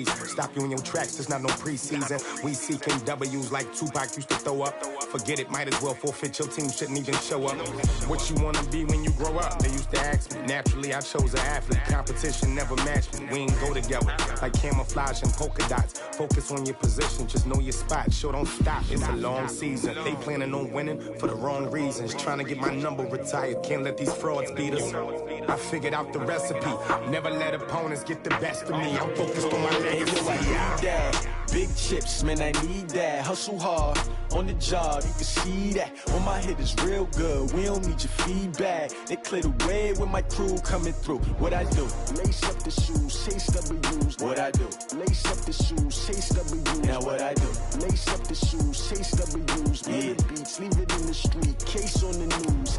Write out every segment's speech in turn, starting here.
Stop you in your tracks, there's not no preseason. We seeking W's like Tupac used to throw up. Forget it, might as well forfeit, your team shouldn't even show up. What you wanna be when you grow up? They used to ask me. Naturally, I chose an athlete. Competition never matched me. We ain't go together like camouflage and polka dots. Focus on your position, just know your spot. Sure, don't stop, it's a long season. They planning on winning for the wrong reasons. Trying to get my number retired, can't let these frauds beat us. I figured out the recipe. Never let opponents get the best of me. I'm focused on my legacy. That. Big chips, man, I need that. Hustle hard on the job, you can see that. On my hit is real good, we don't need your feedback. They clear the way with my crew coming through. What I do? Lace up the shoes, chase W's. What I do? Lace up the shoes, chase W's. Now what I do? Lace up the shoes, chase W's. Yeah. The beats, leave it in the street, case on the news.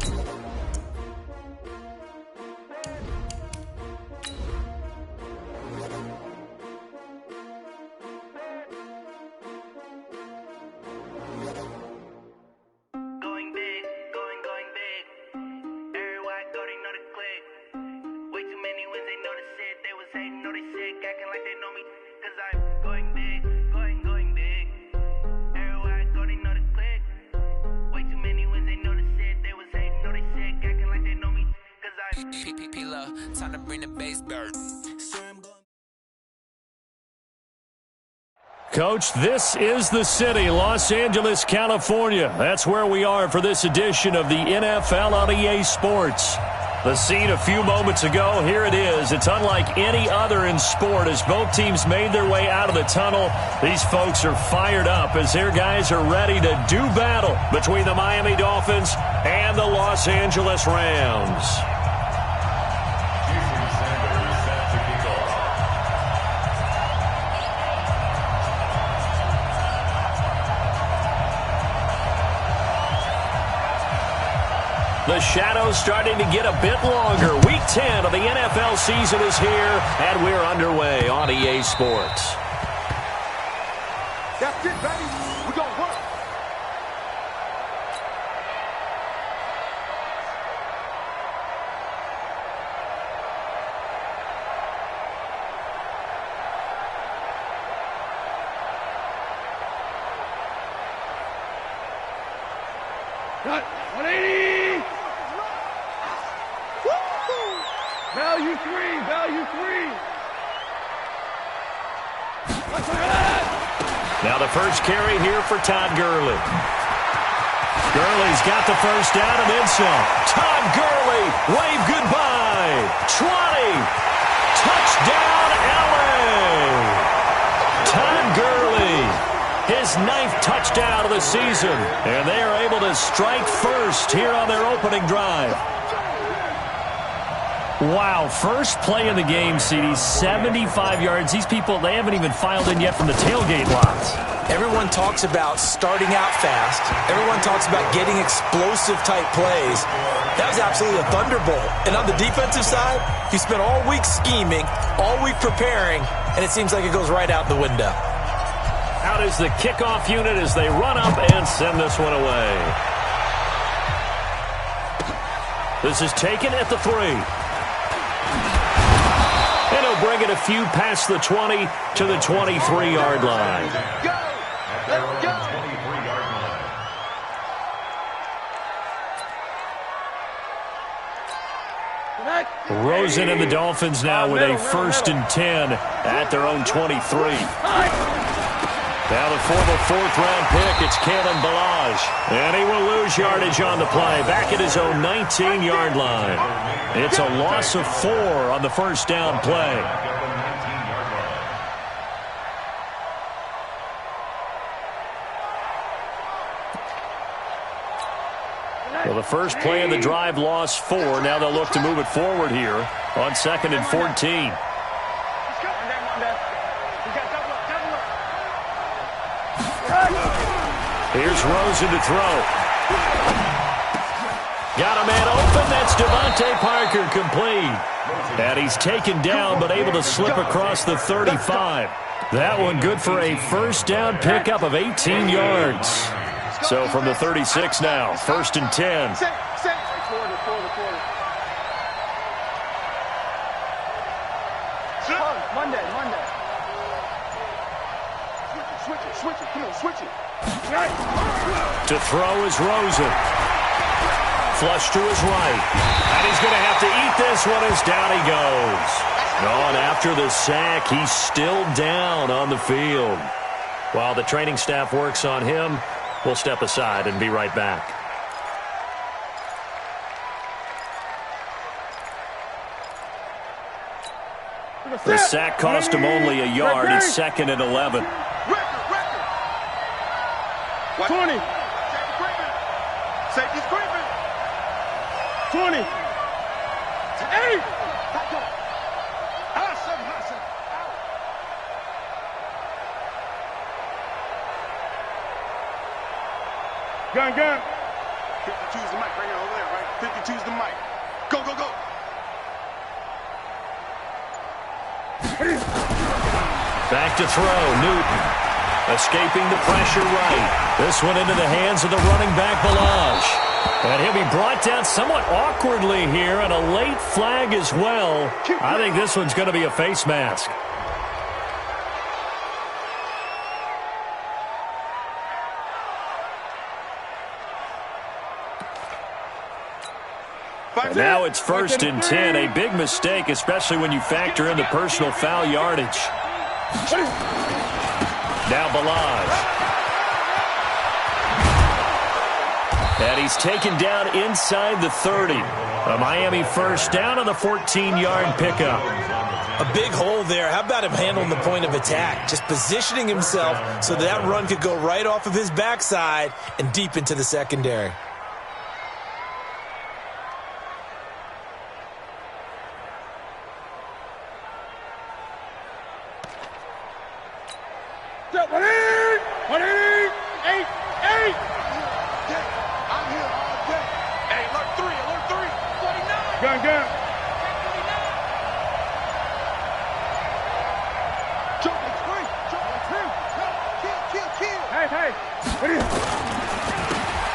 Time to bring the bass back. Coach, this is the city, Los Angeles, California. That's where we are for this edition of the NFL on EA Sports. The scene a few moments ago, here it is. It's unlike any other in sport as both teams made their way out of the tunnel. These folks are fired up as their guys are ready to do battle between the Miami Dolphins and the Los Angeles Rams. The shadow's starting to get a bit longer. Week 10 of the NFL season is here, and we're underway on EA Sports. That's it, baby. We're going to work. Cut. 180. Value three. Now the first carry here for Todd Gurley. Gurley's got the first down and then some. Todd Gurley, wave goodbye. 20. Touchdown, LA. Todd Gurley, his 9th touchdown of the season. And they are able to strike first here on their opening drive. Wow, first play in the game, CD, 75 yards. These people, they haven't even filed in yet from the tailgate lots. Everyone talks about starting out fast. Everyone talks about getting explosive-type plays. That was absolutely a thunderbolt. And on the defensive side, you spent all week scheming, all week preparing, and it seems like it goes right out the window. Out is the kickoff unit as they run up and send this one away. This is taken at the 3. And he'll bring it a few past the 20 to the 23-yard line. Go! Let's go! Rosen and the Dolphins now with a 1st and 10 at their own 23. Now the former 4th-round pick, it's Kalen Ballage. And he will lose yardage on the play, back at his own 19-yard line. It's a loss of 4 on the first down play. Well, the first play of the drive lost 4. Now they'll look to move it forward here on 2nd and 14. Here's Rosen to throw. Got a man open. That's Devontae Parker complete. And he's taken down but able to slip across the 35. That one good for a first down pickup of 18 yards. So from the 36 now, 1st and 10. Switch it. Come on, switch it. To throw is Rosen. Flush to his right. And he's going to have to eat this one as down he goes. And after the sack, he's still down on the field. While the training staff works on him, we'll step aside and be right back. The sack cost him only a yard. It's 2nd and 11. 20. Safety screaming. 20. 8. Gun. 52's the mic right here over there, right? 52's the mic. Go. Back to throw, Newton. Escaping the pressure right. This one into the hands of the running back, Balaj. And he'll be brought down somewhat awkwardly here, and a late flag as well. I think this one's going to be a face mask. And now it's 1st and 10. A big mistake, especially when you factor in the personal foul yardage. Now Balaj. And he's taken down inside the 30. A Miami first down on the 14-yard pickup. A big hole there. How about him handling the point of attack? Just positioning himself so that run could go right off of his backside and deep into the secondary.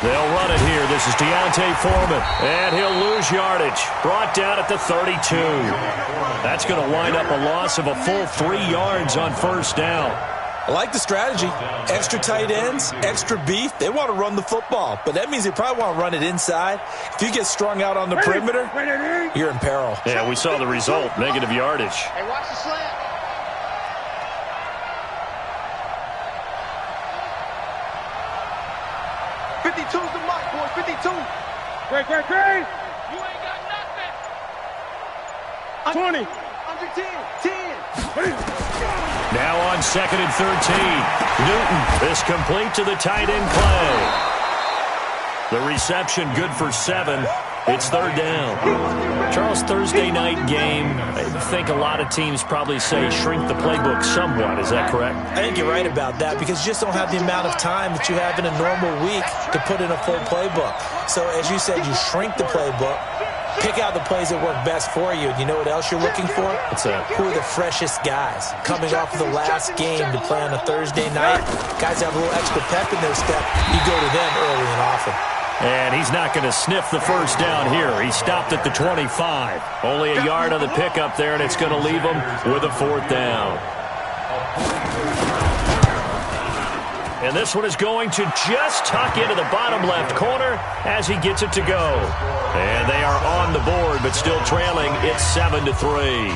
They'll run it here. This is Deontay Foreman. And he'll lose yardage. Brought down at the 32. That's going to wind up a loss of a full 3 yards on 1st down. I like the strategy. Extra tight ends, extra beef. They want to run the football, but that means they probably want to run it inside. If you get strung out on the perimeter, you're in peril. Yeah, we saw the result. Negative yardage. Hey, watch the slant. 52's the mic, boys. 52. Great. You ain't got nothing. 20. Under 10. 10. Now on 2nd and 13. Newton is complete to the tight end play. The reception good for 7. It's 3rd down. Charles, Thursday night game, I think a lot of teams probably say shrink the playbook somewhat. Is that correct? I think you're right about that because you just don't have the amount of time that you have in a normal week to put in a full playbook. So as you said, you shrink the playbook, pick out the plays that work best for you. And you know what else you're looking for? What's that? Who are the freshest guys coming off of the last game to play on a Thursday night? Guys have a little extra pep in their step. You go to them early and often. And he's not going to sniff the 1st down here. He stopped at the 25. Only a yard on the pickup there, and it's going to leave him with a 4th down. And this one is going to just tuck into the bottom left corner as he gets it to go. And they are on the board, but still trailing. It's 7-3.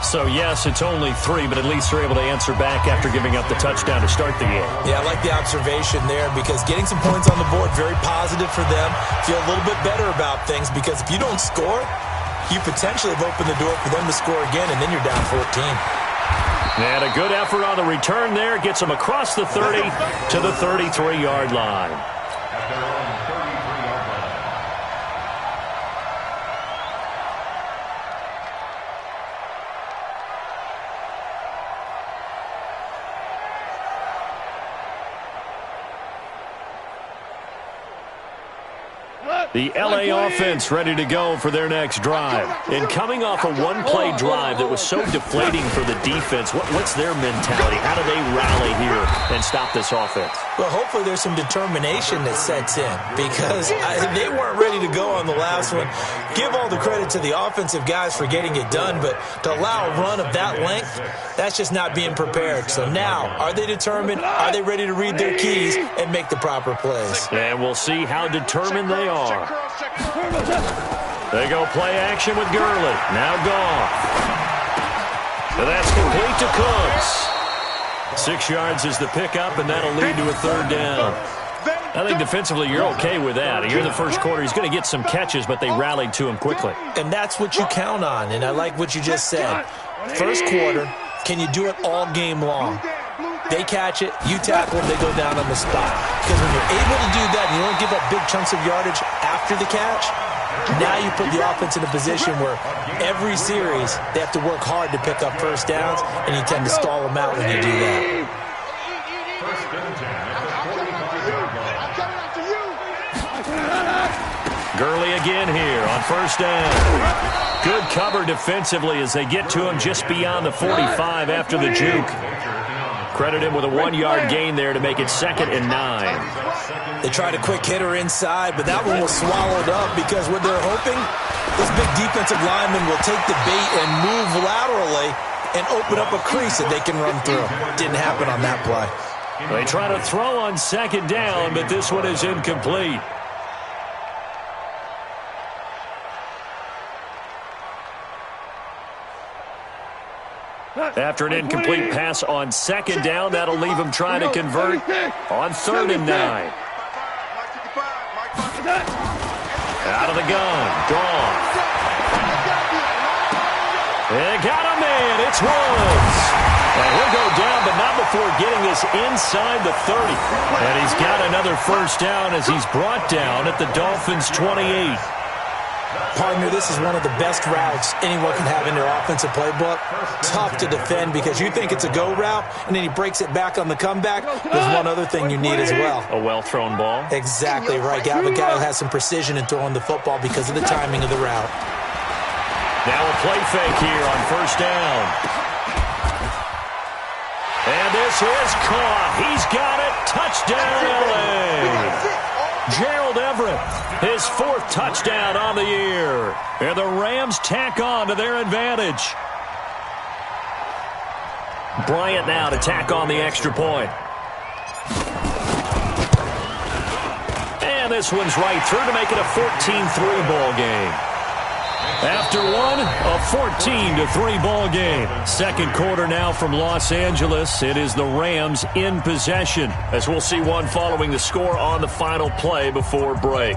So, yes, it's only 3, but at least they're able to answer back after giving up the touchdown to start the game. Yeah, I like the observation there because getting some points on the board, very positive for them. Feel a little bit better about things because if you don't score, you potentially have opened the door for them to score again, and then you're down 14. And a good effort on the return there. Gets them across the 30 to the 33-yard line. The L.A. offense ready to go for their next drive. And coming off a one-play drive that was so deflating for the defense, what's their mentality? How do they rally here and stop this offense? Well, hopefully there's some determination that sets in because they weren't ready to go on the last one. give all the credit to the offensive guys for getting it done, but to allow a run of that length, that's just not being prepared. So now, are they determined? Are they ready to read their keys and make the proper plays? And we'll see how determined they are. They go play action with Gurley. Now Goff. And that's complete to Cooks. 6 yards is the pickup, and that'll lead to a third down. I think defensively you're okay with that. Here in the first quarter, he's going to get some catches, but they rallied to him quickly. And that's what you count on, and I like what you just said. First quarter, can you do it all game long? They catch it, you tackle them, they go down on the spot. Because when you're able to do that and you don't give up big chunks of yardage after the catch, now you put the offense in a position where every series they have to work hard to pick up first downs, and you tend to stall them out when you do that. Gurley again here on first down. Good cover defensively as they get to him just beyond the 45 after the juke. Credit him with a 1-yard gain there to make it 2nd and 9. They tried a quick hitter inside, but that one was swallowed up because what they're hoping, this big defensive lineman will take the bait and move laterally and open up a crease that they can run through. Didn't happen on that play. They try to throw on 2nd down, but this one is incomplete. After an incomplete pass on 2nd down, that'll leave him trying to convert on 3rd and 9. Out of the gun, Goff. They got him in, it's Woods. And he'll go down, but not before getting this inside the 30. And he's got another first down as he's brought down at the Dolphins' 28. Partner, this is one of the best routes anyone can have in their offensive playbook. Tough to defend because you think it's a go route, and then he breaks it back on the comeback. There's one other thing you need as well. A well-thrown ball. Exactly right. You have a guy who has some precision in throwing the football because of the timing of the route. Now a play fake here on first down. And this is caught. He's got it. Touchdown, L.A. Gerald Everett, his 4th touchdown on the year. And the Rams tack on to their advantage. Bryant now to tack on the extra point. And this one's right through to make it a 14-3 ball game. After one, a 14-3 ball game. 2nd quarter now from Los Angeles. It is the Rams in possession, as we'll see one following the score on the final play before break.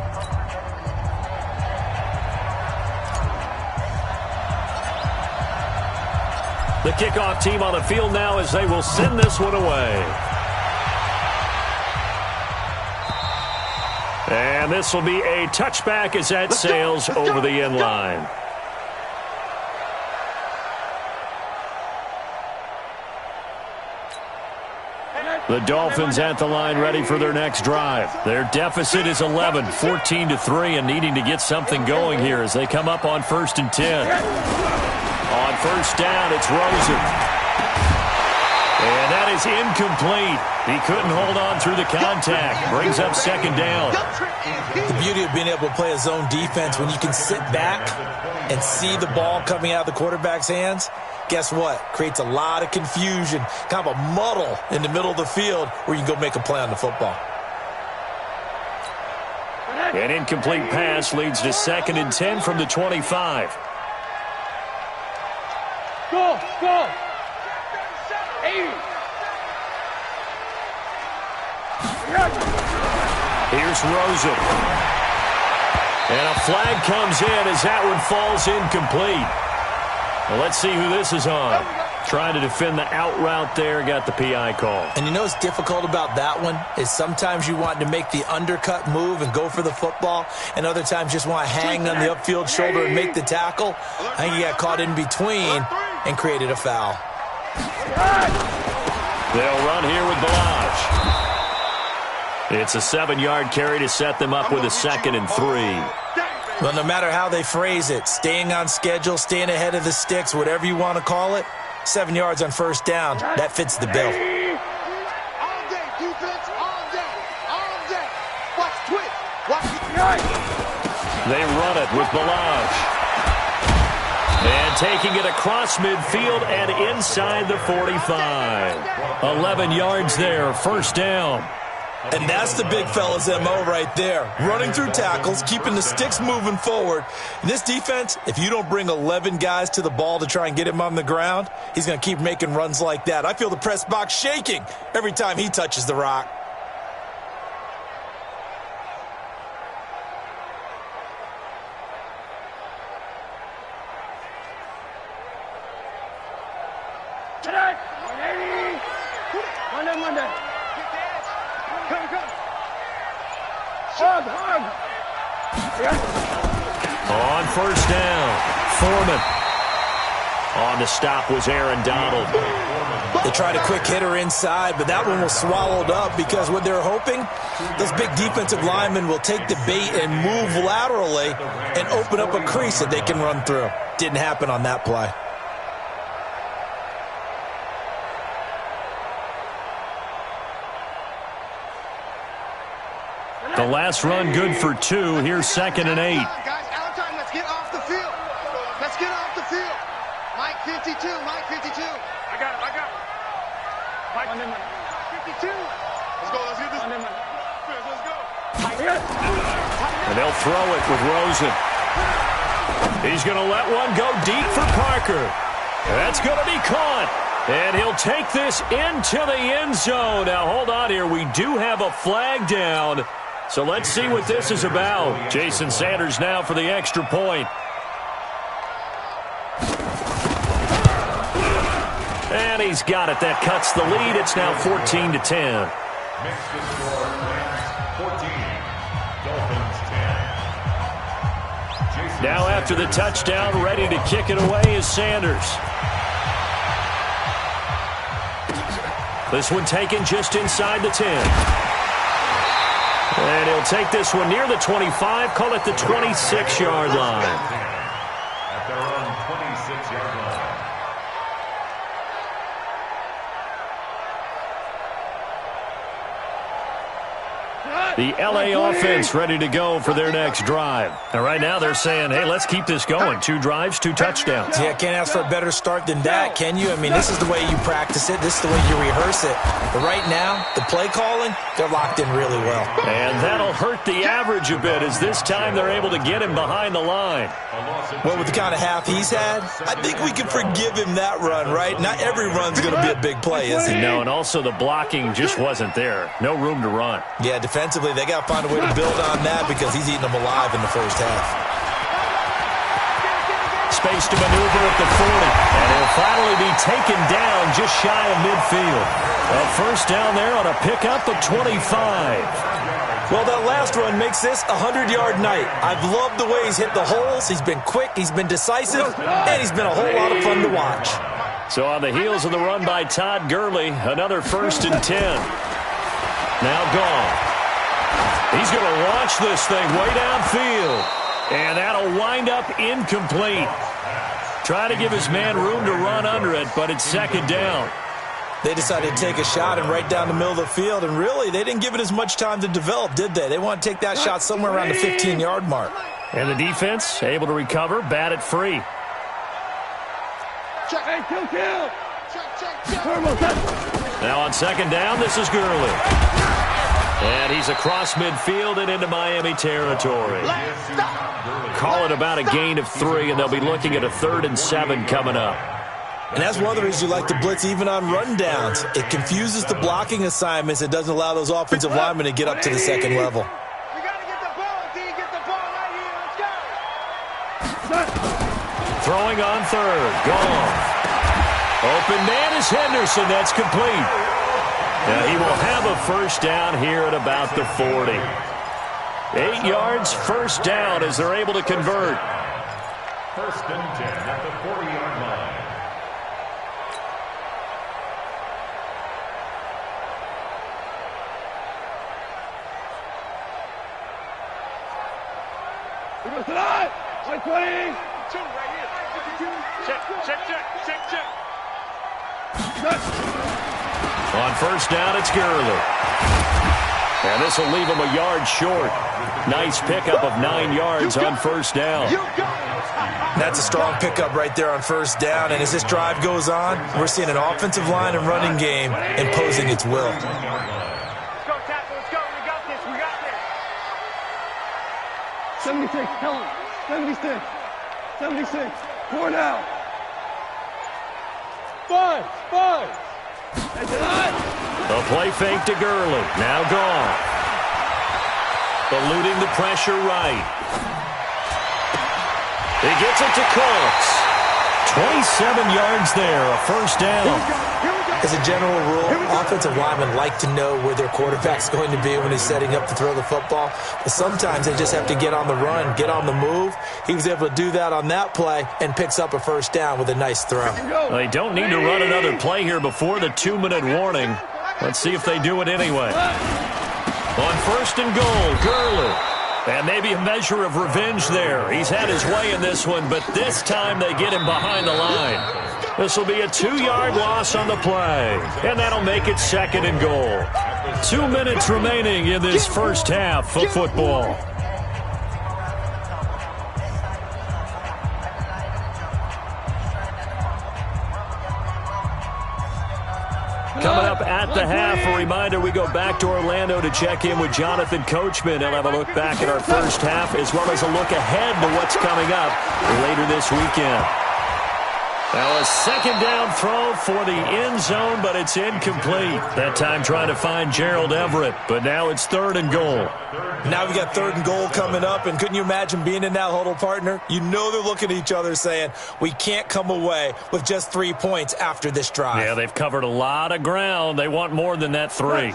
The kickoff team on the field now as they will send this one away. And this will be a touchback as that sails over the end line. The Dolphins at the line ready for their next drive. Their deficit is 11, 14-3, and needing to get something going here as they come up on 1st and 10. On first down, it's Rosen. And that is incomplete. He couldn't hold on through the contact. Brings up 2nd down. The beauty of being able to play a zone defense when you can sit back and see the ball coming out of the quarterback's hands, guess what? Creates a lot of confusion, kind of a muddle in the middle of the field where you can go make a play on the football. An incomplete pass leads to 2nd and 10 from the 25. Go, go. 80. Here's Rosen. And a flag comes in as that one falls incomplete. Well, let's see who this is on. Trying to defend the out route there, got the PI call. And you know what's difficult about that one is sometimes you want to make the undercut move and go for the football, and other times just want to hang on the upfield shoulder and make the tackle. I think he got caught in between and created a foul. They'll run here with Balaj. It's a 7-yard carry to set them up with a 2nd and 3. Well, no matter how they phrase it, staying on schedule, staying ahead of the sticks, whatever you want to call it, 7 yards on first down, that fits the bill. All day, defense, all day, all day. Watch twitch, watch They run it with Balazs. And taking it across midfield and inside the 45. 11 yards there, first down. And that's the big fella's MO right there. Running through tackles, keeping the sticks moving forward. In this defense, if you don't bring 11 guys to the ball to try and get him on the ground, he's going to keep making runs like that. I feel the press box shaking every time he touches the rock. On first down, Foreman. On the stop was Aaron Donald. They tried a quick hitter inside, but that one was swallowed up because what they're hoping, those big defensive linemen will take the bait and move laterally and open up a crease that they can run through. Didn't happen on that play. The last run good for 2. Here's 2nd and 8. Guys, out of time. Let's get off the field. Let's get off the field. Mike 52. Mike 52. I got it. Mike 52. Let's go. Let's get this. Let's go. And they'll throw it with Rosen. He's going to let one go deep for Parker. That's going to be caught. And he'll take this into the end zone. Now, hold on here. We do have a flag down. So let's see what this is about. Jason Sanders now for the extra point. And he's got it. That cuts the lead. It's now 14-10. Now after the touchdown, ready to kick it away is Sanders. This one taken just inside the 10. And he'll take this one near the 25, call it the 26-yard line. At their own 26-yard line. The L.A. offense ready to go for their next drive. And right now they're saying, hey, let's keep this going. 2 drives, 2 touchdowns. Yeah, can't ask for a better start than that, can you? I mean, this is the way you practice it. This is the way you rehearse it. But right now, the play calling, they're locked in really well. And that'll hurt the average a bit as this time they're able to get him behind the line. Well, with the kind of half he's had, I think we can forgive him that run, right? Not every run's going to be a big play, is it? No, and also the blocking just wasn't there. No room to run. Yeah, defensively, they got to find a way to build on that because he's eating them alive in the first half. Space to maneuver at the 40. And he'll finally be taken down just shy of midfield. A first down there on a pickup of 25. Well, that last run makes this a 100-yard night. I've loved the way he's hit the holes. He's been quick, he's been decisive, and he's been a whole lot of fun to watch. So on the heels of the run by Todd Gurley, another 1st and 10. Now gone. He's going to launch this thing way downfield. And that'll wind up incomplete. Try to give his man room to run under it, but it's 2nd down. They decided to take a shot and right down the middle of the field, and really, they didn't give it as much time to develop, did they? They want to take that shot somewhere around the 15-yard mark. And the defense able to recover, bat it free. Check. Hey, kill. Check. Now on 2nd down, this is Gurley. And he's across midfield and into Miami territory. Call it about a gain of 3, and they'll be looking at a 3rd and 7 coming up. And that's one of the reasons you like to blitz even on rundowns. It confuses the blocking assignments. It doesn't allow those offensive linemen to get up to the 2nd level. We got to get the ball, D. Get the ball right here. Let's go. Throwing on 3rd. Gone. Open man is Henderson. That's complete. Now he will have a first down here at about the 40. 8 yards, first down as they're able to convert. 1st and 10 at the 40-yard line. Tonight, 120. 2 right here. 52. Check. On first down, it's Gurley. And this will leave him a yard short. Nice pickup of 9 yards on first down. That's a strong pickup right there on first down. And as this drive goes on, we're seeing an offensive line and running game imposing its will. Let's go, tackle. Let's go. We got this. We got this. 76, tell him. 76. 76. 4 down. 5. The play fake to Gurley. Now gone. Eluding the pressure right. He gets it to Cooks. 27 yards there, a first down. As a general rule, offensive linemen like to know where their quarterback's going to be when he's setting up to throw the football. But sometimes they just have to get on the run, get on the move. He was able to do that on that play and picks up a first down with a nice throw. They don't need to run another play here before the 2-minute warning. Let's see if they do it anyway. On first and goal, Gurley. And maybe a measure of revenge there. He's had his way in this one, but this time they get him behind the line. This will be a 2-yard loss on the play, and that'll make it second and goal. 2 minutes remaining in this first half of football. Coming up at the half, a reminder, we go back to Orlando to check in with Jonathan Coachman. He'll have a look back at our first half as well as a look ahead to what's coming up later this weekend. Now a second down throw for the end zone, but it's incomplete. That time trying to find Gerald Everett, but now it's third and goal. Now we got third and goal coming up, and couldn't you imagine being in that huddle, partner? You know they're looking at each other saying, we can't come away with just 3 points after this drive. Yeah, they've covered a lot of ground. They want more than that 3.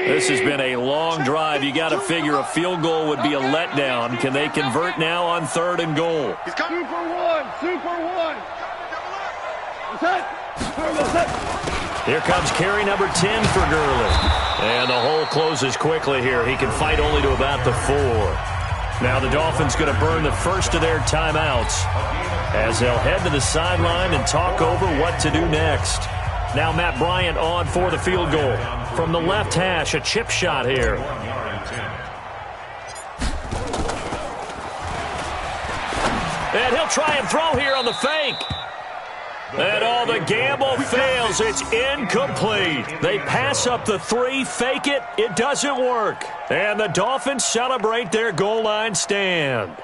This has been a long drive. You got to figure a field goal would be a letdown. Can they convert now on third and goal? He's coming for 1. Super 1. Here comes carry number 10 for Gurley. And the hole closes quickly here. He can fight only to about the 4. Now the Dolphins going to burn the first of their timeouts as they'll head to the sideline and talk over what to do next. Now Matt Bryant on for the field goal. From the left hash, a chip shot here. And he'll try and throw here on the fake. And all the gamble fails. It's incomplete. They pass up the 3, fake it. It doesn't work. And the Dolphins celebrate their goal line stand.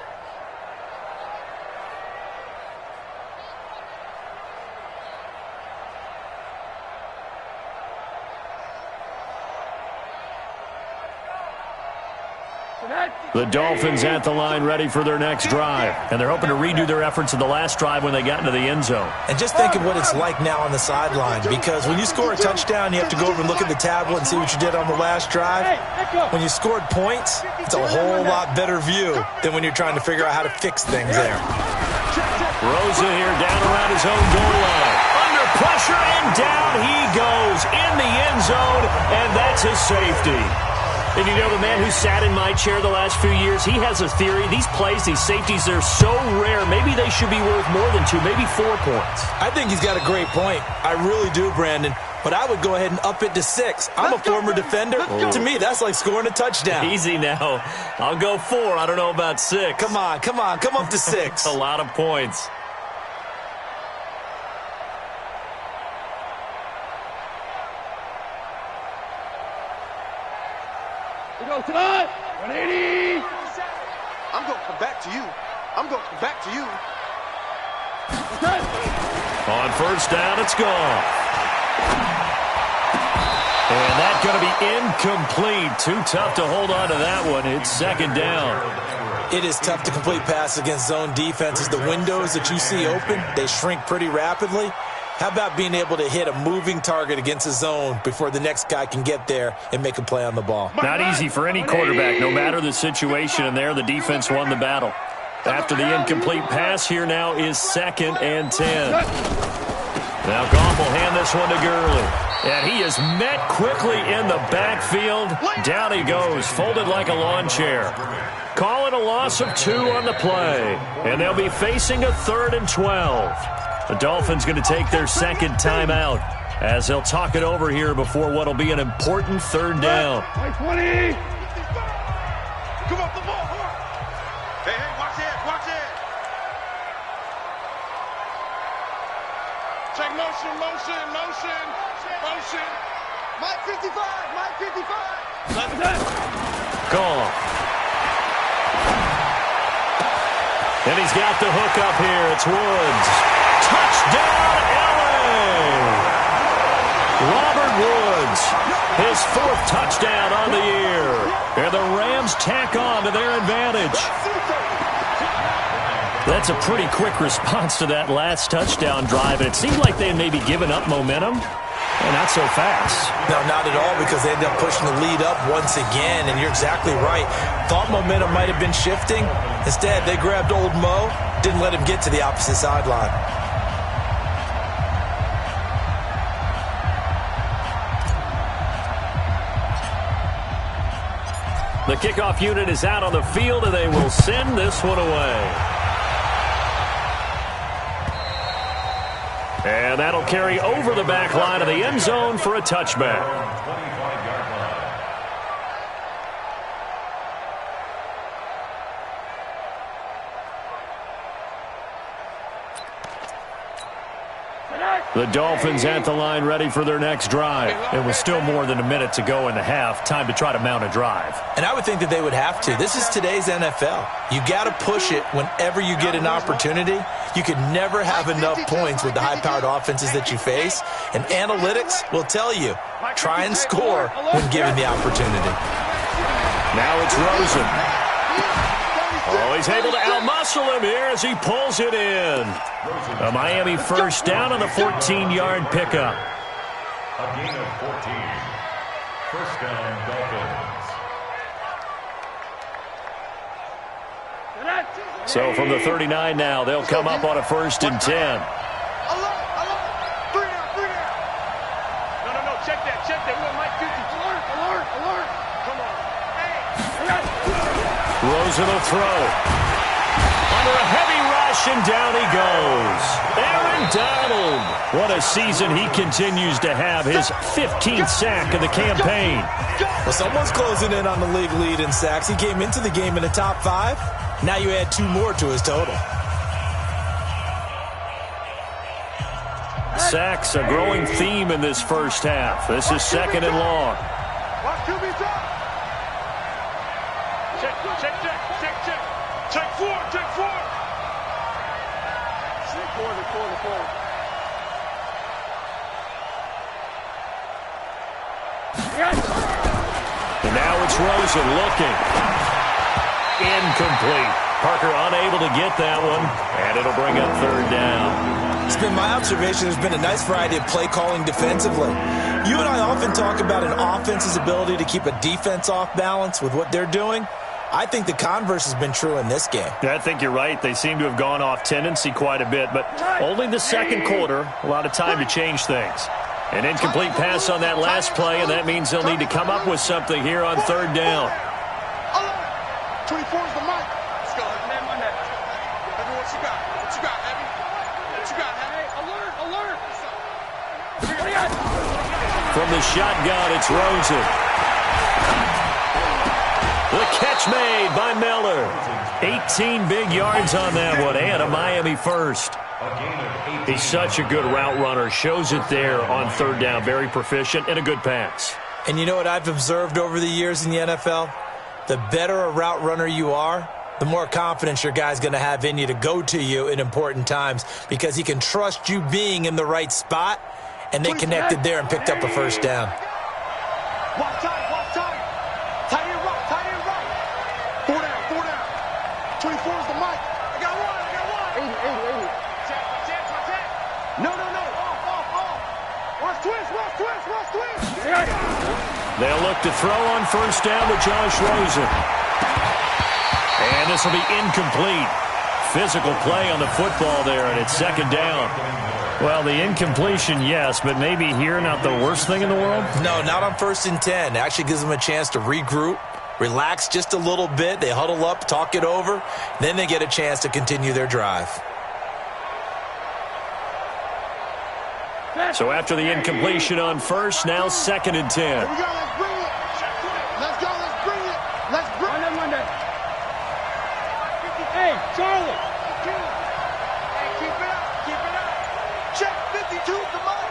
The Dolphins at the line ready for their next drive. And they're hoping to redo their efforts in the last drive when they got into the end zone. And just think of what it's like now on the sideline, because when you score a touchdown, you have to go over and look at the tablet and see what you did on the last drive. When you scored points, it's a whole lot better view than when you're trying to figure out how to fix things there. Rosa here down around his own goal line. Under pressure, and down he goes in the end zone, and that's his safety. And you know, the man who sat in my chair the last few years, he has a theory. These plays, these safeties, they're so rare. Maybe they should be worth more than 2, maybe 4 points. I think he's got a great point. I really do, Brandon. But I would go ahead and up it to 6. I'm a former defender. To me, that's like scoring a touchdown. Easy now. I'll go 4. I don't know about 6. Come on. Come up to 6. A lot of points. Tonight, 180. I'm going to come back to you. I'm going to come back to you. On first down, it's gone. And that's going to be incomplete. Too tough to hold on to that one. It's second down. It is tough to complete passes against zone defenses. The windows that you see open, they shrink pretty rapidly. How about being able to hit a moving target against a zone before the next guy can get there and make a play on the ball? Not easy for any quarterback, no matter the situation, and there the defense won the battle. After the incomplete pass, here now is 2nd and 10. Now Goff will hand this one to Gurley. And he is met quickly in the backfield. Down he goes, folded like a lawn chair. Call it a loss of 2 on the play. And they'll be facing a 3rd and 12. The Dolphins going to take their second timeout as they'll talk it over here before what will be an important 3rd down. 20. Come off the ball. Motion. Mike 55. Gone. And he's got the hook up here. It's Woods. Touchdown, LA! Robert Woods, his 4th touchdown on the year. And the Rams tack on to their advantage. That's a pretty quick response to that last touchdown drive. And it seemed like they had maybe given up momentum. And not so fast. No, not at all, because they ended up pushing the lead up once again, and you're exactly right. Thought momentum might have been shifting. Instead, they grabbed old Mo, didn't let him get to the opposite sideline. The kickoff unit is out on the field, and they will send this one away. And that'll carry over the back line of the end zone for a touchback. The Dolphins at the line ready for their next drive. It was still more than a minute to go in the half. Time to try to mount a drive. And I would think that they would have to. This is today's NFL. You got to push it whenever you get an opportunity. You can never have enough points with the high-powered offenses that you face. And analytics will tell you, try and score when given the opportunity. Now it's Rosen. Oh, he's able to outmuscle him here as he pulls it in. A Miami first down on the 14-yard pickup. A gain of 14. First down, Dolphins. So from the 39 now, they'll come up on a 1st and 10. No, check that. We want Mike 50. Alert. Come on. Rosen will throw. Under a heavy rush, and down he goes. Aaron Donald. What a season he continues to have. His 15th sack of the campaign. Well, someone's closing in on the league lead in sacks. He came into the game in the top 5. Now you add 2 more to his total. Sacks, a growing theme in this first half. This is 2nd and long. Check forward. Forward. And now it's Rosen looking. Incomplete. Parker unable to get that one, and it'll bring up 3rd down. It's been my observation there's been a nice variety of play calling defensively. You and I often talk about an offense's ability to keep a defense off balance with what they're doing. I think the converse has been true in this game. I think you're right. They seem to have gone off tendency quite a bit, but only the 2nd quarter, a lot of time to change things. An incomplete pass on that last play, and that means they'll need to come up with something here on 3rd down. 24 is the mic. Let's go. Heavy, what you got? Heavy? Alert. From the shotgun, it's Rosen. The catch made by Miller. 18 big yards on that one, and a Miami first. He's such a good route runner. Shows it there on 3rd down. Very proficient and a good pass. And you know what I've observed over the years in the NFL? The better a route runner you are, the more confidence your guy's going to have in you to go to you in important times because he can trust you being in the right spot, and they connected there and picked up a 1st down. Watch time. Tight end right. 4 down. 24 is the mic. I got one. 80. Check. No. Off. Watch twist. They'll look to throw on 1st down with Josh Rosen. And this will be incomplete. Physical play on the football there, and it's 2nd down. Well, the incompletion, yes, but maybe here not the worst thing in the world? No, not on 1st and 10. It actually gives them a chance to regroup, relax just a little bit. They huddle up, talk it over. Then they get a chance to continue their drive. So after the incompletion on 1st, now 2nd and 10. Here we go. Let's bring it. Monday. Hey, Charlie. Hey, keep it up. Check 52 the mic.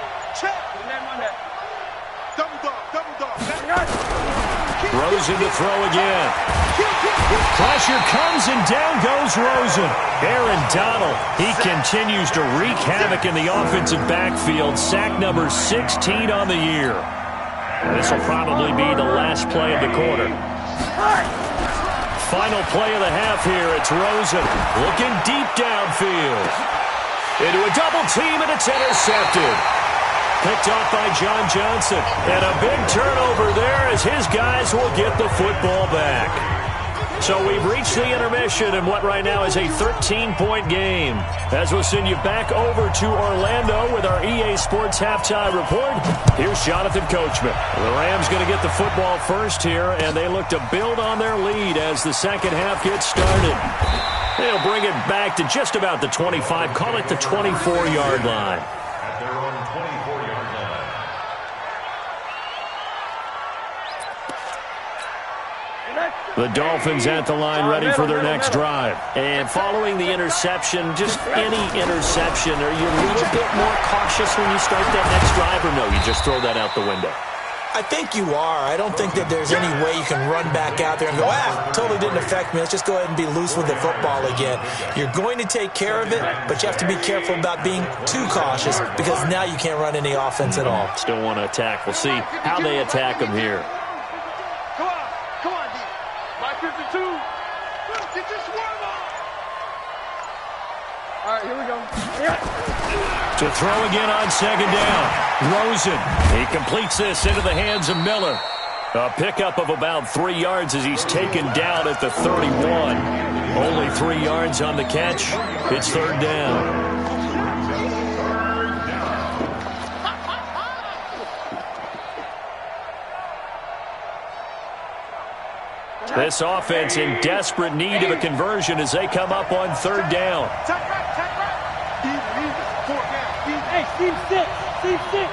Rosen to throw again. Pressure comes and down goes Rosen. Aaron Donald, he continues to wreak havoc in the offensive backfield. Sack number 16 on the year. And this will probably be the last play of the quarter. Final play of the half here. It's Rosen looking deep downfield. Into a double team, and it's intercepted. Picked off by John Johnson. And a big turnover there as his guys will get the football back. So we've reached the intermission in what right now is a 13-point game. As we'll send you back over to Orlando with our EA Sports Halftime Report, here's Jonathan Coachman. The Rams going to get the football first here, and they look to build on their lead as the second half gets started. They'll bring it back to just about the 25, call it the 24-yard line. At their own 24-yard line. The Dolphins at the line ready for their next drive. And following the interception, just any interception, are you a little bit more cautious when you start that next drive, or no, you just throw that out the window? I think you are. I don't think that there's any way you can run back out there and go, totally didn't affect me. Let's just go ahead and be loose with the football again. You're going to take care of it, but you have to be careful about being too cautious because now you can't run any offense at all. Still want to attack. We'll see how they attack them here. Come on, D. My 52. Get your swerve on. All right, here we go. To throw again on second down. Rosen. He completes this into the hands of Miller. A pickup of about 3 yards as he's taken down at the 31. Only 3 yards on the catch. It's third down. This offense in desperate need of a conversion as they come up on third down. Hey, Steve 6. Steve 6.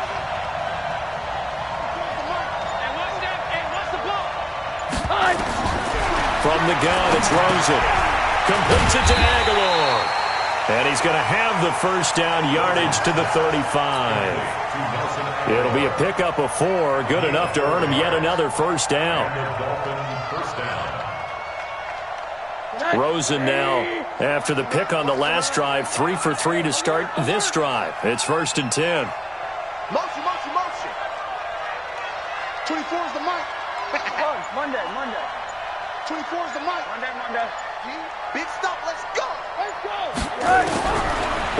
From the gun, it's Rosen. Completes it to Aguilar. And he's going to have the first down, yardage to the 35. It'll be a pickup of 4, good enough to earn him yet another first down. Rosen now, after the pick on the last drive, 3 for 3 to start this drive. It's first and 10. Motion. 24 is the mic. Monday. 24 is the mic. Monday. Big stop. Let's go.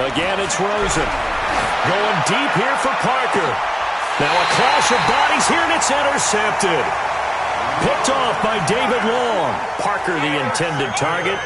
Again, it's Rosen. Going deep here for Parker. Now a clash of bodies here, and it's intercepted. Picked off by David Long. Parker the intended target.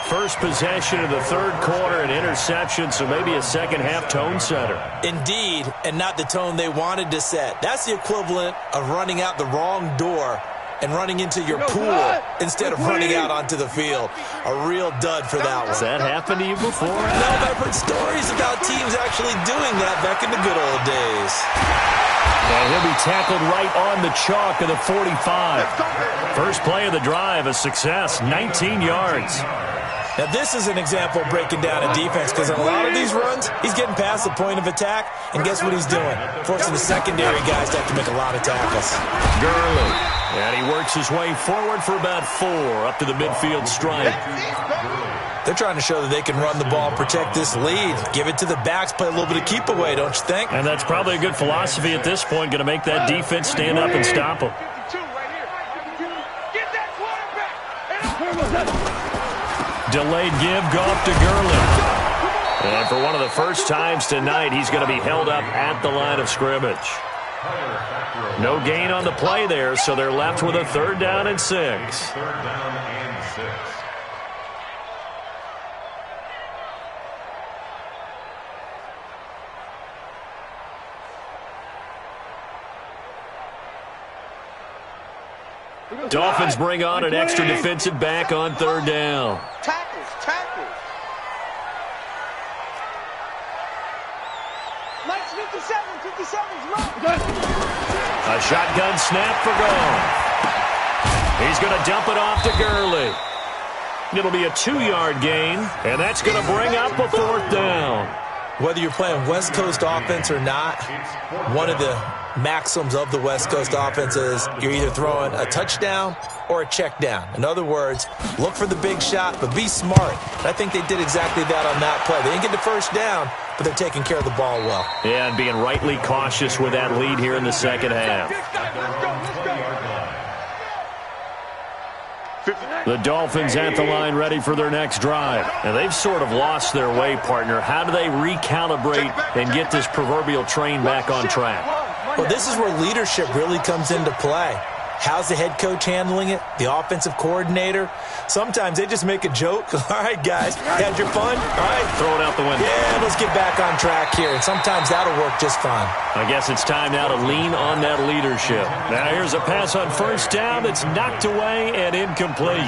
First possession of the third quarter, an interception, so maybe a second half tone setter. Indeed, and not the tone they wanted to set. That's the equivalent of running out the wrong door and running into your pool instead of running out onto the field. A real dud for that one. Has that happened to you before? No, but I've heard stories about teams actually doing that back in the good old days. And he'll be tackled right on the chalk of the 45. First play of the drive, a success, 19 yards. Now, this is an example of breaking down a defense because in a lot of these runs, he's getting past the point of attack, and guess what he's doing? Forcing the secondary guys to have to make a lot of tackles. Gurley, and he works his way forward for about 4 up to the midfield stripe. They're trying to show that they can run the ball, protect this lead, give it to the backs, play a little bit of keep away, don't you think? And that's probably a good philosophy at this point, going to make that defense stand up and stop them. Delayed give, Goff to Gurley. And for one of the first times tonight, he's going to be held up at the line of scrimmage. No gain on the play there, so they're left with a third down and 6. Third down and 6. Dolphins bring on an extra defensive back on third down. Tackles. Nice 57's low. A shotgun snap for Goff. He's going to dump it off to Gurley. It'll be a 2-yard gain, and that's going to bring up a 4th down. Whether you're playing West Coast offense or not, one of the maxims of the West Coast offense is you're either throwing a touchdown or a check down. In other words, look for the big shot, but be smart. I think they did exactly that on that play. They didn't get the first down, but they're taking care of the ball well. Yeah, and being rightly cautious with that lead here in the second half. The Dolphins at the line ready for their next drive. And they've sort of lost their way, partner. How do they recalibrate and get this proverbial train back on track? Well, this is where leadership really comes into play. How's the head coach handling it? The offensive coordinator? Sometimes they just make a joke. All right, guys, had your fun? All right. Throw it out the window. Yeah, let's get back on track here. And sometimes that'll work just fine. I guess it's time now to lean on that leadership. Now here's a pass on first down that's knocked away and incomplete.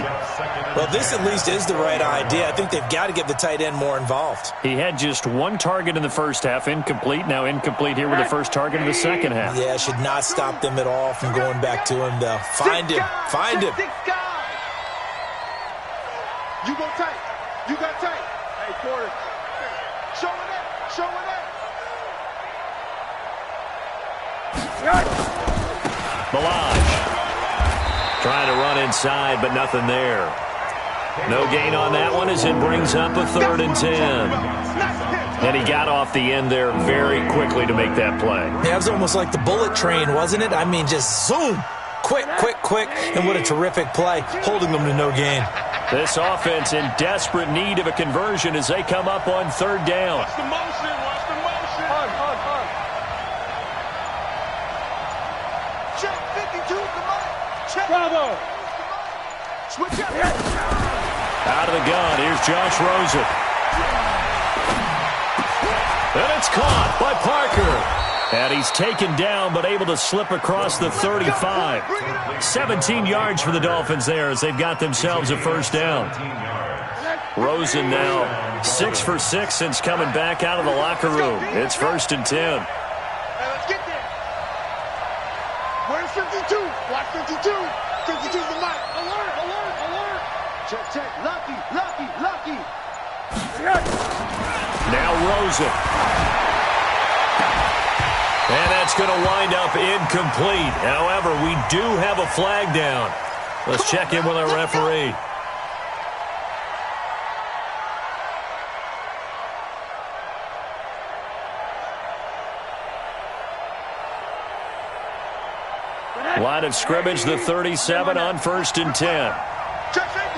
Well, this at least is the right idea. I think they've got to get the tight end more involved. He had just one target in the first half, incomplete. Now incomplete here with the first target of the second half. Yeah, should not stop them at all from going back to him, though. Find him. Find him. You go tight. You got tight. Hey, quarter. Show it up. Show it up. Balaj trying to run inside, but nothing there. No gain on that one as it brings up a 3rd and 10. And he got off the end there very quickly to make that play. Yeah, it was almost like the bullet train, wasn't it? I mean, just zoom. Quick, quick, quick. And what a terrific play, holding them to no gain. This offense in desperate need of a conversion as they come up on 3rd down. Watch the motion. Watch the motion. Hard. Check 52 the money. Check. Bravo. Switch up. Out of the gun, here's Josh Rosen. And it's caught by Parker. And he's taken down, but able to slip across the 35. 17 yards for the Dolphins there as they've got themselves a first down. Rosen now 6 for 6 since coming back out of the locker room. It's 1st and 10. Hey, let's get there. Where's 52? Watch 52. 52's the mic. Alert. Check. Lucky. Now Rosen. And that's going to wind up incomplete. However, we do have a flag down. Let's check in with our referee. Line of scrimmage, the 37 on 1st and 10. Check safety.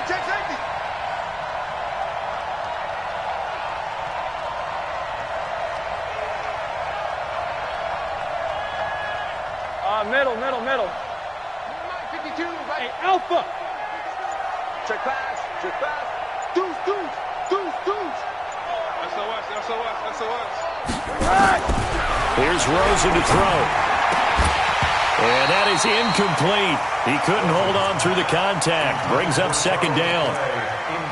Middle. 52. Hey, Alpha. Check pass. Deuce. SOS. Here's Rosen to throw. And that is incomplete. He couldn't hold on through the contact. Brings up 2nd down.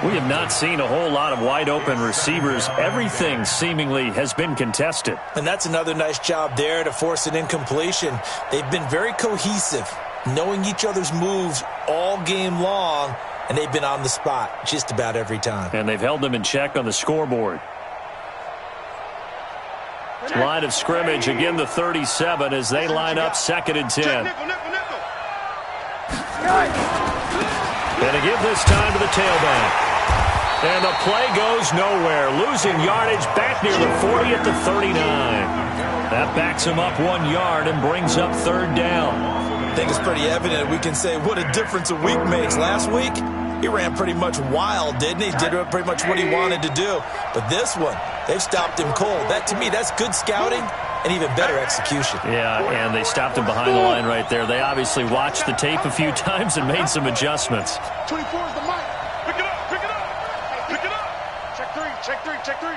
We have not seen a whole lot of wide-open receivers. Everything seemingly has been contested. And that's another nice job there to force an incompletion. They've been very cohesive, knowing each other's moves all game long, and they've been on the spot just about every time. And they've held them in check on the scoreboard. Line of scrimmage, again the 37 as they line up 2nd and 10. And a give this time to the tailback. And the play goes nowhere. Losing yardage back near the 40 at the 39. That backs him up 1 yard and brings up 3rd down. I think it's pretty evident we can say what a difference a week makes. Last week, he ran pretty much wild, didn't he? Did pretty much what he wanted to do. But this one, they've stopped him cold. That, to me, that's good scouting and even better execution. Yeah, and they stopped him behind the line right there. They obviously watched the tape a few times and made some adjustments. 24 is the mic. Pick it up. Check three.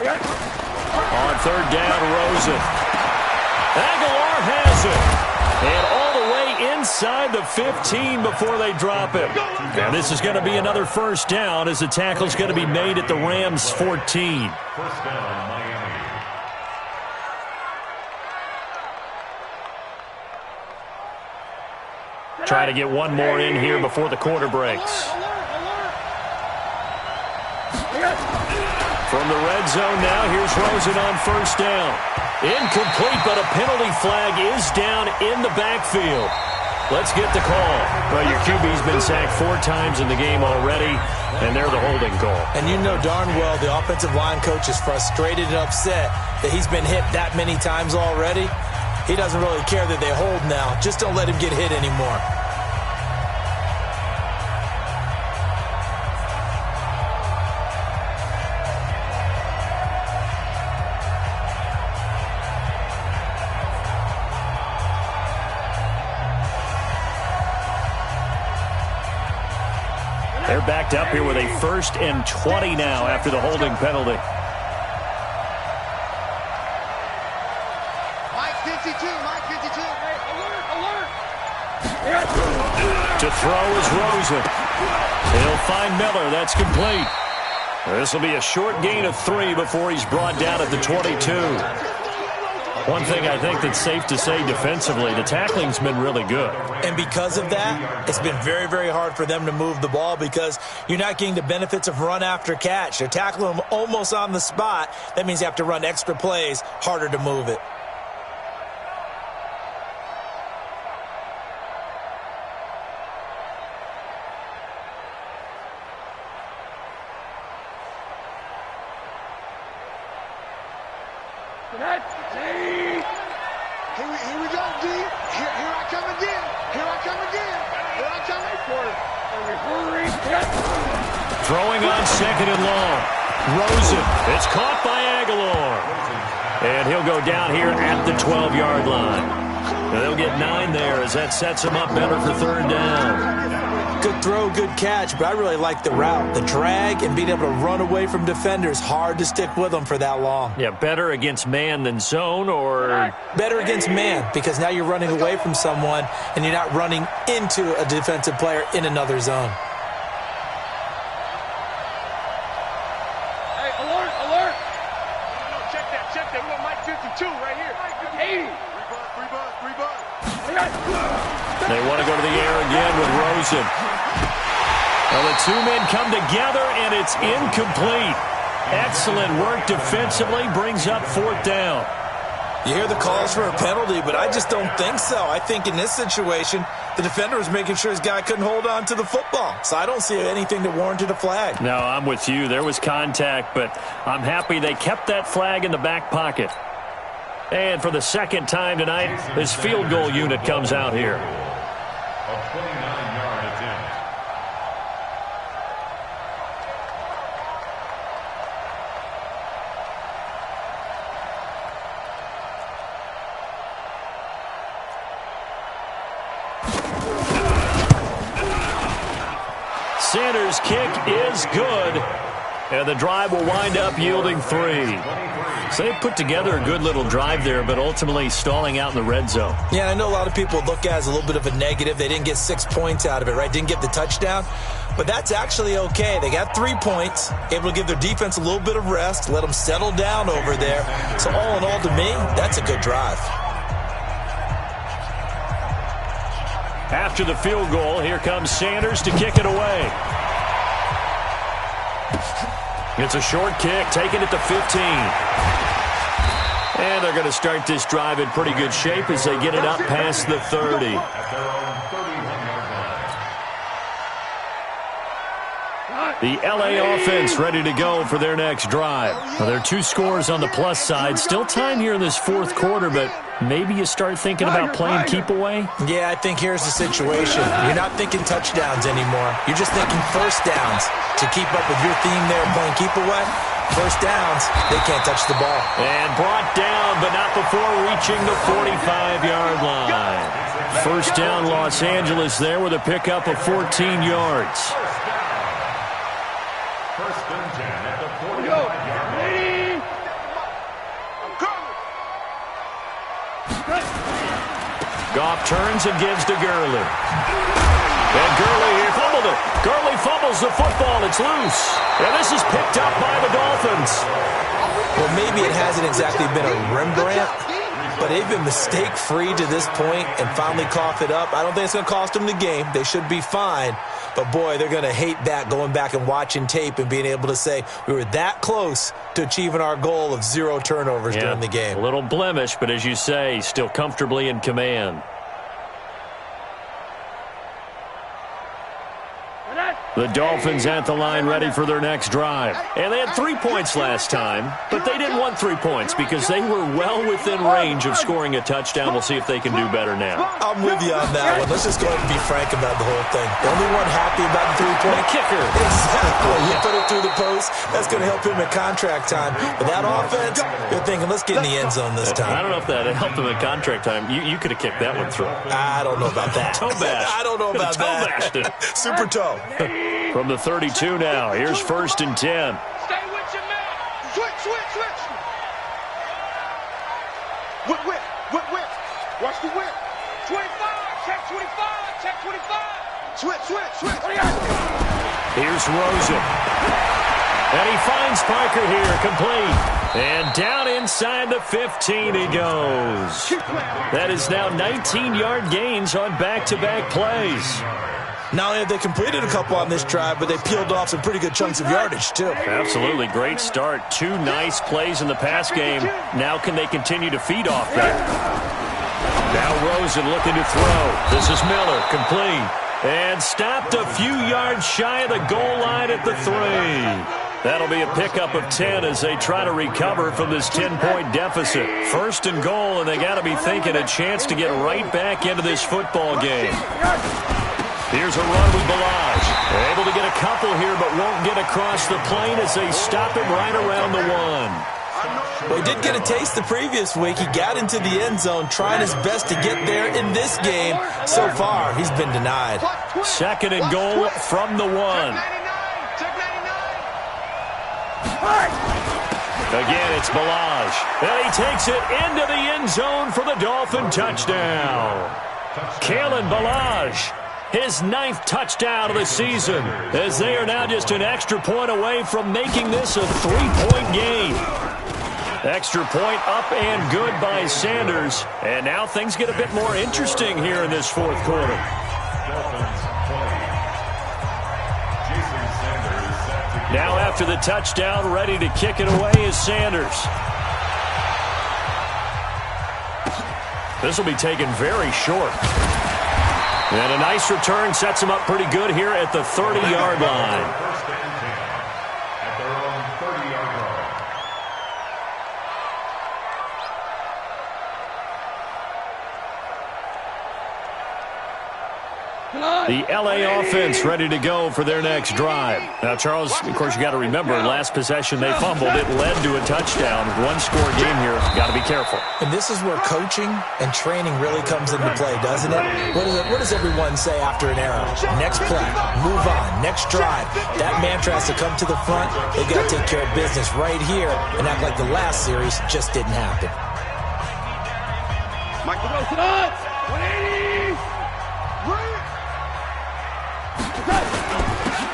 On 3rd down, Rosen. Aguilar has it. And all the way inside the 15 before they drop it. Now this is going to be another 1st down as the tackle's going to be made at the Rams 14. 1st down, Miami. Try to get one more in here before the quarter breaks. From the red zone now, here's Rosen on first down. Incomplete, but a penalty flag is down in the backfield. Let's get the call. Well, your QB's been sacked 4 times in the game already, and they're the holding call. And you know darn well the offensive line coach is frustrated and upset that he's been hit that many times already. He doesn't really care that they hold now. Just don't let him get hit anymore. They're backed up here with a 1st and 20 now after the holding penalty. Mike 52, Mike 52. Hey, alert, alert. To throw is Rosen. He'll find Miller. That's complete. This will be a short gain of 3 before he's brought down at the 22. One thing I think that's safe to say defensively, the tackling's been really good. And because of that, it's been very, very hard for them to move the ball because you're not getting the benefits of run after catch. They're tackling them almost on the spot. That means you have to run extra plays, harder to move it. Here we go, D. Here I come again. Here I come again. Here I come. Throwing on 2nd and long. Rosen. It's caught by Aguilar. And he'll go down here at the 12-yard line. And they'll get 9 there as that sets them up better for 3rd down. Good throw, good catch, but I really like the route. The drag and being able to run away from defenders, hard to stick with them for that long. Yeah, better against man than zone, or? Better against man, because now you're running away from someone and you're not running into a defensive player in another zone. Hey, alert, alert. No, check that. We got Mike 52 right here. 80. Three bud. They want to go to the air again with Rosen. Well, the 2 men come together, and it's incomplete. Excellent work defensively, brings up 4th down. You hear the calls for a penalty, but I just don't think so. I think in this situation, the defender was making sure his guy couldn't hold on to the football. So I don't see anything that warranted a flag. No, I'm with you. There was contact, but I'm happy they kept that flag in the back pocket. And for the 2nd time tonight, this field goal unit comes out here. A 29-yard attempt. Sanders' kick is good. And the drive will wind up yielding 3. So they put together a good little drive there, but ultimately stalling out in the red zone. Yeah, I know a lot of people look at it as a little bit of a negative. They didn't get 6 points out of it, right? Didn't get the touchdown. But that's actually okay. They got 3 points, able to give their defense a little bit of rest, let them settle down over there. So all in all, to me, that's a good drive. After the field goal, here comes Sanders to kick it away. It's a short kick, taken at the 15. And they're going to start this drive in pretty good shape as they get it up past the 30. The LA offense ready to go for their next drive. Well, there are 2 scores on the plus side. Still time here in this 4th quarter, but maybe you start thinking about playing keep away? Yeah, I think here's the situation. You're not thinking touchdowns anymore. You're just thinking 1st downs. To keep up with your theme there playing keep away, 1st downs, they can't touch the ball. And brought down, but not before reaching the 45-yard line. 1st down, Los Angeles there with a pickup of 14 yards. 1st and 10 at the 45-yard line. Goff turns and gives to Gurley. And Gurley here fumbled it. Gurley fumbles the football. It's loose. And this is picked up by the Dolphins. Well, maybe it hasn't exactly been a Rembrandt, but they've been mistake-free to this point and finally coughed it up. I don't think it's going to cost them the game. They should be fine. But, boy, they're going to hate that, going back and watching tape and being able to say we were that close to achieving our goal of 0 turnovers during the game. A little blemish, but as you say, still comfortably in command. The Dolphins at the line ready for their next drive. And they had 3 points last time, but they didn't want 3 points because they were well within range of scoring a touchdown. We'll see if they can do better now. I'm with you on that one. Let's just go ahead and be frank about the whole thing. The only one happy about the 3-point kicker. Exactly. You put it through the post. That's going to help him at contract time. But that offense, you're thinking, let's get in the end zone this time. I don't know if that helped him at contract time. You could have kicked that one through. I don't know about that. Toe bash. I don't know about toe that. Bashed it. Super toe. From the 32 now. Here's 1st and 10. Stay with your man. Switch. Whip. Watch the whip. 25. Check 25. Check 25. Switch. Here's Rosen. And he finds Parker here, complete. And down inside the 15 he goes. That is now 19-yard gains on back-to-back plays. Not only have they completed a couple on this drive, but they peeled off some pretty good chunks of yardage, too. Absolutely. Great start. 2 nice plays in the pass game. Now can they continue to feed off that? Now Rosen looking to throw. This is Miller, complete. And stopped a few yards shy of the goal line at the 3. That'll be a pickup of 10 as they try to recover from this 10-point deficit. 1st and goal, and they got to be thinking a chance to get right back into this football game. Here's a run with Balaj. They're able to get a couple here, but won't get across the plane as they stop him right around the 1. Well, he did get a taste the previous week. He got into the end zone, trying his best to get there in this game. So far, he's been denied. 2nd and goal from the 1. Again, it's Balaj. And he takes it into the end zone for the Dolphin touchdown. Kalen Balaj, his 9th touchdown of the season, as they are now just an extra point away from making this a 3-point game. Extra point up and good by Sanders. And now things get a bit more interesting here in this 4th quarter. Now after the touchdown, ready to kick it away is Sanders. This will be taken very short. And a nice return sets him up pretty good here at the 30-yard line. First and 10 at their own 30-yard line. The L.A. offense ready to go for their next drive. Now, Charles, of course, you got to remember, last possession they fumbled. It led to a touchdown. 1-score game here. Got to be careful. And this is where coaching and training really comes into play, doesn't it? What does everyone say after an error? Next play, move on, next drive. That mantra has to come to the front. They've got to take care of business right here and act like the last series just didn't happen. Michael Wilson on! 180!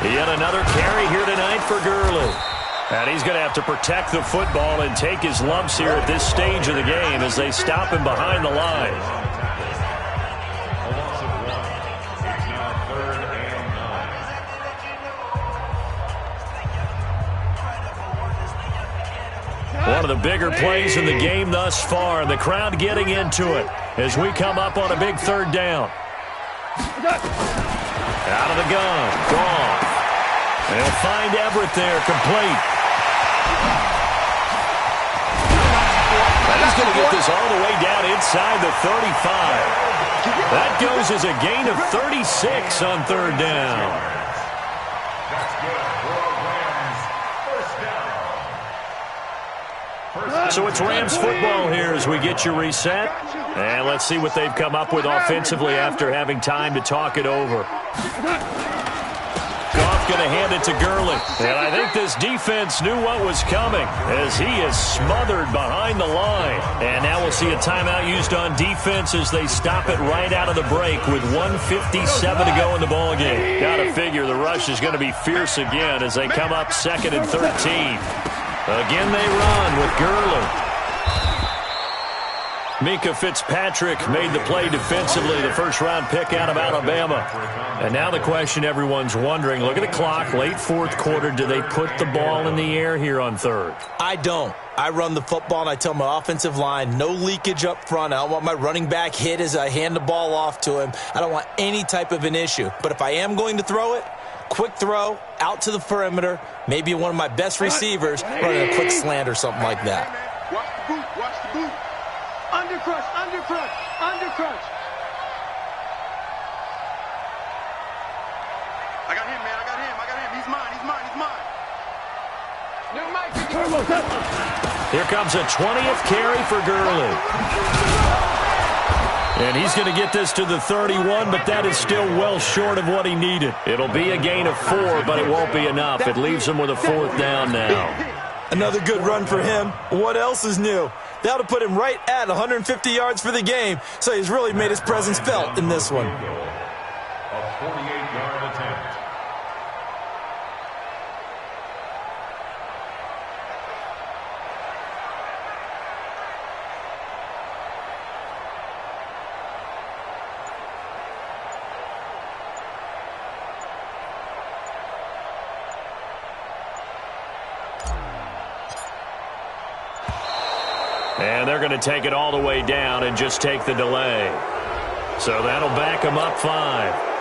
Yet another carry here tonight for Gurley. And he's going to have to protect the football and take his lumps here at this stage of the game as they stop him behind the line. A loss of 1. It's now 3rd and 9. One of the bigger plays in the game thus far, and the crowd getting into it as we come up on a big 3rd down. Out of the gun, gone. They'll find Everett there, complete. And he's going to get this all the way down inside the 35. That goes as a gain of 36 on 3rd down. That's good for Rams. First down. So it's Rams football here as we get you reset. And let's see what they've come up with offensively after having time to talk it over. Goff going to hand it to Gurley. And I think this defense knew what was coming as he is smothered behind the line. And now we'll see a timeout used on defense as they stop it right out of the break with 1:57 to go in the ballgame. Got to figure the rush is going to be fierce again as they come up 2nd and 13. Again they run with Gurley. Mika Fitzpatrick made the play defensively, the first-round pick out of Alabama. And now the question everyone's wondering, look at the clock, late fourth quarter, do they put the ball in the air here on third? I don't. I run the football, and I tell my offensive line, no leakage up front. I don't want my running back hit as I hand the ball off to him. I don't want any type of an issue. But if I am going to throw it, quick throw, out to the perimeter, maybe one of my best receivers running a quick slant or something like that. Watch the boot, watch the boot. Under crunch, under crunch, under crunch. I got him, man, I got him, I got him. He's mine, he's mine, he's mine. New Mike. Here comes a 20th carry for Gurley. And he's going to get this to the 31, but that is still well short of what he needed. It'll be a gain of 4, but it won't be enough. It leaves him with a 4th down now. Another good run for him. What else is new? That'll put him right at 150 yards for the game, so he's really made his presence felt in this one. A 48-yard attempt. And they're going to take it all the way down and just take the delay. So that'll back them up 5.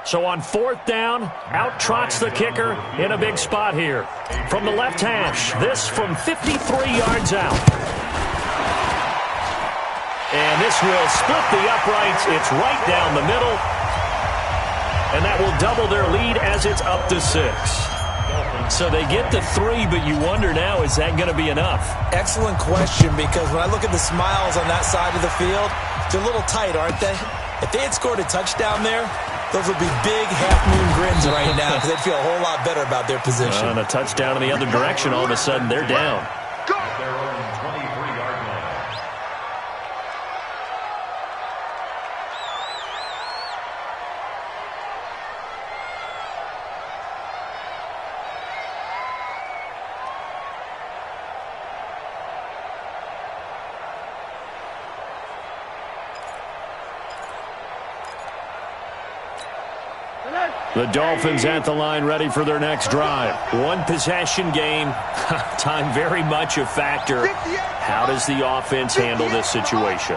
So on 4th down, out trots the kicker in a big spot here. From the left hash, this from 53 yards out. And this will split the uprights. It's right down the middle. And that will double their lead as it's up to 6. So they get the 3, but you wonder now, is that going to be enough? Excellent question, because when I look at the smiles on that side of the field, they're a little tight, aren't they? If they had scored a touchdown there, those would be big half-moon grins right now because they'd feel a whole lot better about their position. And a touchdown in the other direction, all of a sudden they're down. Their own 23-yard line. The Dolphins at the line ready for their next drive. One possession game. Time very much a factor. How does the offense handle this situation?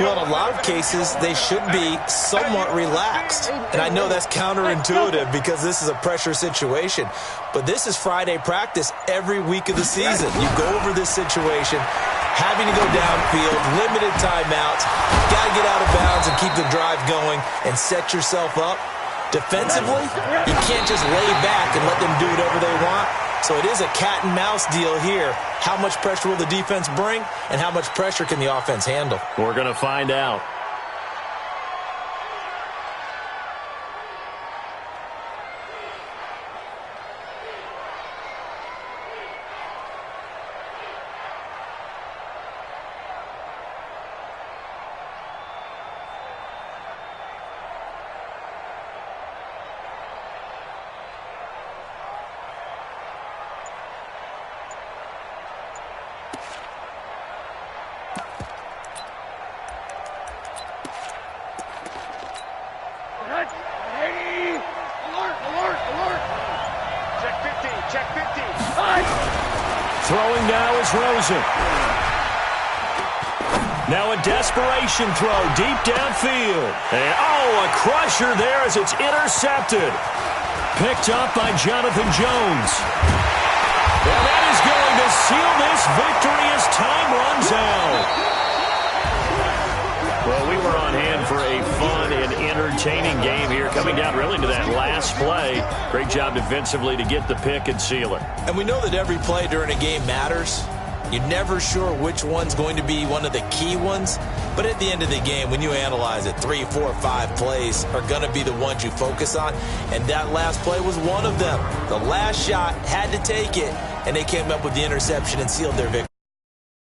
Well, in a lot of cases, they should be somewhat relaxed. And I know that's counterintuitive because this is a pressure situation. But this is Friday practice every week of the season. You go over this situation, having to go downfield, limited timeouts, got to get out of bounds and keep the drive going and set yourself up. Defensively, you can't just lay back and let them do whatever they want. So it is a cat and mouse deal here. How much pressure will the defense bring, and how much pressure can the offense handle? We're going to find out. Throwing now is Rosen. Now a desperation throw deep downfield. And, a crusher there as it's intercepted. Picked up by Jonathan Jones. And that is going to seal this victory as time runs out. Well, we were on hand for a fun and entertaining game here, coming down really to that last play. Great job defensively to get the pick and seal it. And we know that every play during a game matters. You're never sure which one's going to be one of the key ones. But at the end of the game, when you analyze it, 3, 4, 5 plays are going to be the ones you focus on. And that last play was one of them. The last shot had to take it, and they came up with the interception and sealed their victory.